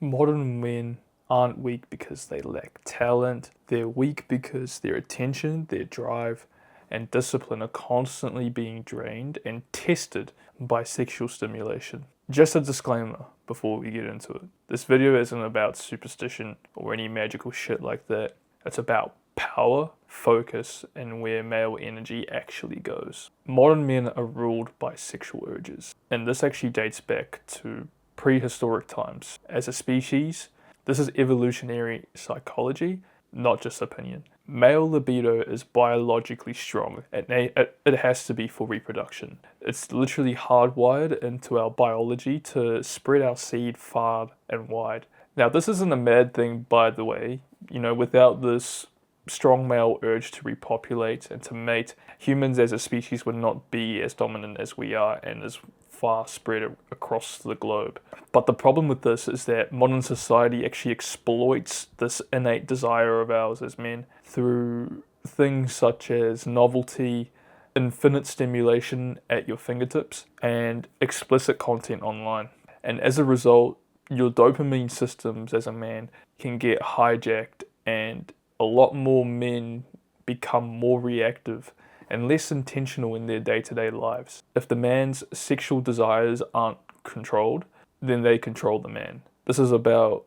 Modern men aren't weak because they lack talent. They're weak because their attention, their drive, and discipline are constantly being drained and tested by sexual stimulation. Just a disclaimer before we get into it. This video isn't about superstition or any magical shit like that. It's about power, focus, and where male energy actually goes. Modern men are ruled by sexual urges, and this actually dates back to prehistoric times. As a species, this is evolutionary psychology, not just opinion. Male libido is biologically strong, and it has to be for reproduction. It's literally hardwired into our biology to spread our seed far and wide. Now, this isn't a mad thing, by the way. Without this strong male urge to repopulate and to mate, humans as a species would not be as dominant as we are and as far spread across the globe. But the problem with this is that modern society actually exploits this innate desire of ours as men through things such as novelty, infinite stimulation at your fingertips, and explicit content online. And as a result, your dopamine systems as a man can get hijacked, and a lot more men become more reactive and less intentional in their day-to-day lives. If the man's sexual desires aren't controlled, then they control the man. This is about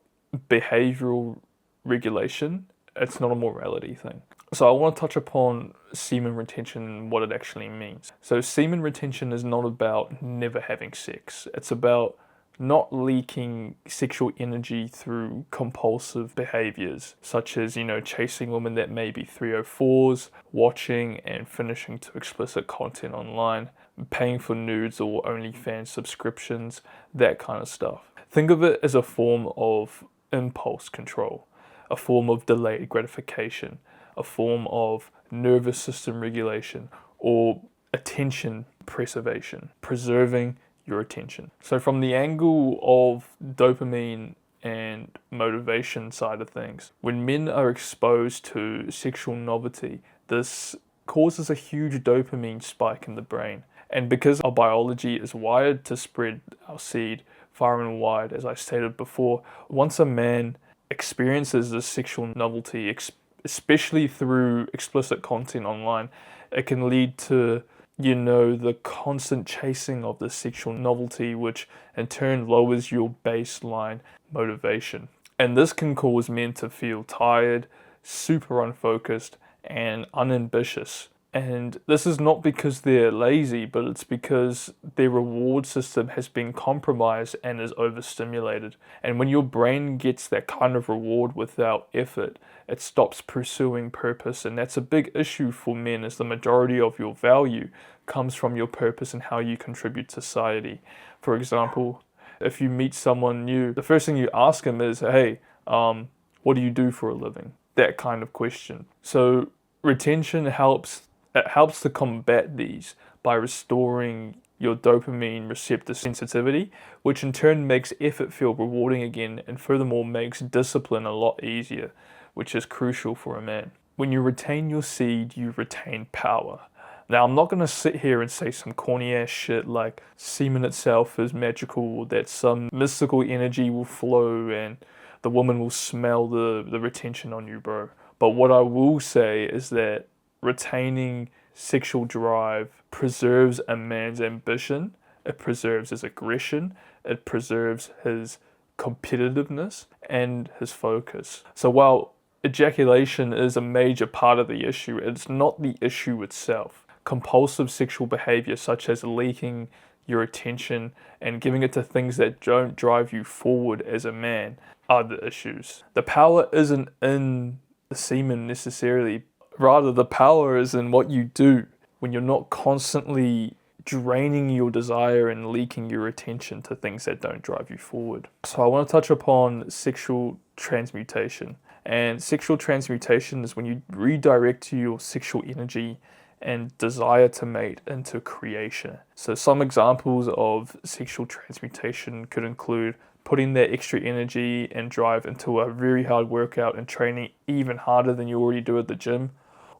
behavioral regulation. It's not a morality thing. So I want to touch upon semen retention and what it actually means. So semen retention is not about never having sex. It's about not leaking sexual energy through compulsive behaviors, such as, chasing women that may be 304s, watching and finishing to explicit content online, paying for nudes or OnlyFans subscriptions, that kind of stuff. Think of it as a form of impulse control, a form of delayed gratification, a form of nervous system regulation, or attention preservation, preserving your attention. So from the angle of dopamine and motivation side of things, when men are exposed to sexual novelty, this causes a huge dopamine spike in the brain. And because our biology is wired to spread our seed far and wide, as I stated before, once a man experiences this sexual novelty, especially through explicit content online, it can lead to the constant chasing of the sexual novelty, which in turn lowers your baseline motivation. And this can cause men to feel tired, super unfocused, and unambitious. And this is not because they're lazy, but it's because their reward system has been compromised and is overstimulated. And when your brain gets that kind of reward without effort, it stops pursuing purpose. And that's a big issue for men, as the majority of your value comes from your purpose and how you contribute to society. For example, if you meet someone new, the first thing you ask them is, hey, what do you do for a living? That kind of question. So retention helps to combat these by restoring your dopamine receptor sensitivity, which in turn makes effort feel rewarding again, and furthermore makes discipline a lot easier, which is crucial for a man. When you retain your seed, you retain power. Now, I'm not going to sit here and say some corny ass shit like semen itself is magical, that some mystical energy will flow and the woman will smell the retention on you, bro. But what I will say is that retaining sexual drive preserves a man's ambition, it preserves his aggression, it preserves his competitiveness and his focus. So while ejaculation is a major part of the issue, it's not the issue itself. Compulsive sexual behavior such as leaking your attention and giving it to things that don't drive you forward as a man are the issues. The power isn't in the semen necessarily. Rather, the power is in what you do when you're not constantly draining your desire and leaking your attention to things that don't drive you forward. So I want to touch upon sexual transmutation. And sexual transmutation is when you redirect your sexual energy and desire to mate into creation. So some examples of sexual transmutation could include putting that extra energy and drive into a very hard workout and training even harder than you already do at the gym.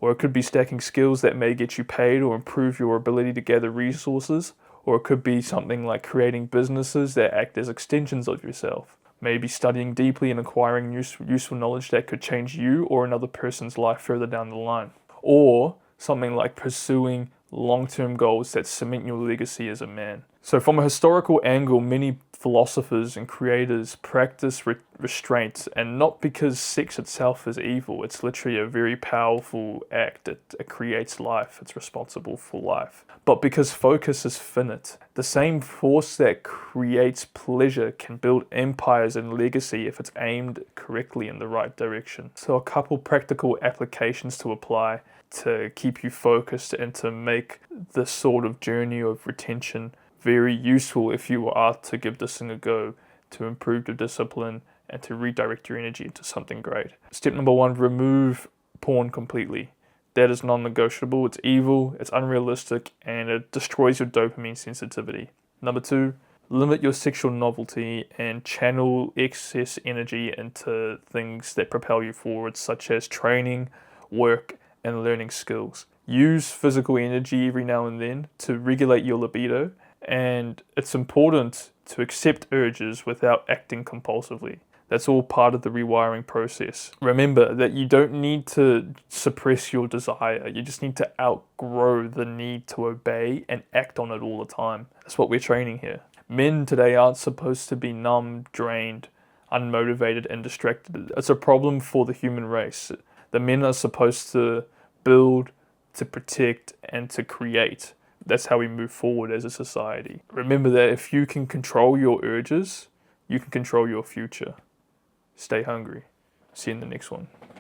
Or it could be stacking skills that may get you paid or improve your ability to gather resources. Or it could be something like creating businesses that act as extensions of yourself. maybe studying deeply and acquiring useful knowledge that could change you or another person's life further down the line. Or something like pursuing long-term goals that cement your legacy as a man. So from a historical angle, many philosophers and creators practice restraint, and not because sex itself is evil. It's literally a very powerful act. It creates life. It's responsible for life. But because focus is finite. The same force that creates pleasure can build empires and legacy if it's aimed correctly in the right direction. So a couple practical applications to apply to keep you focused and to make this sort of journey of retention very useful if you are to give this thing a go, to improve your discipline and to redirect your energy into something great. Step number 1, remove porn completely. That is non-negotiable. It's evil, it's unrealistic, and it destroys your dopamine sensitivity. Number 2, limit your sexual novelty and channel excess energy into things that propel you forward, such as training, work, and learning skills. Use physical energy every now and then to regulate your libido, and it's important to accept urges without acting compulsively. That's all part of the rewiring process. Remember that you don't need to suppress your desire. You just need to outgrow the need to obey and act on it all the time. That's what we're training here. Men today aren't supposed to be numb, drained, unmotivated, and distracted. It's a problem for the human race. The men are supposed to build, to protect, and to create. That's how we move forward as a society. Remember that if you can control your urges, you can control your future. Stay hungry. See you in the next one.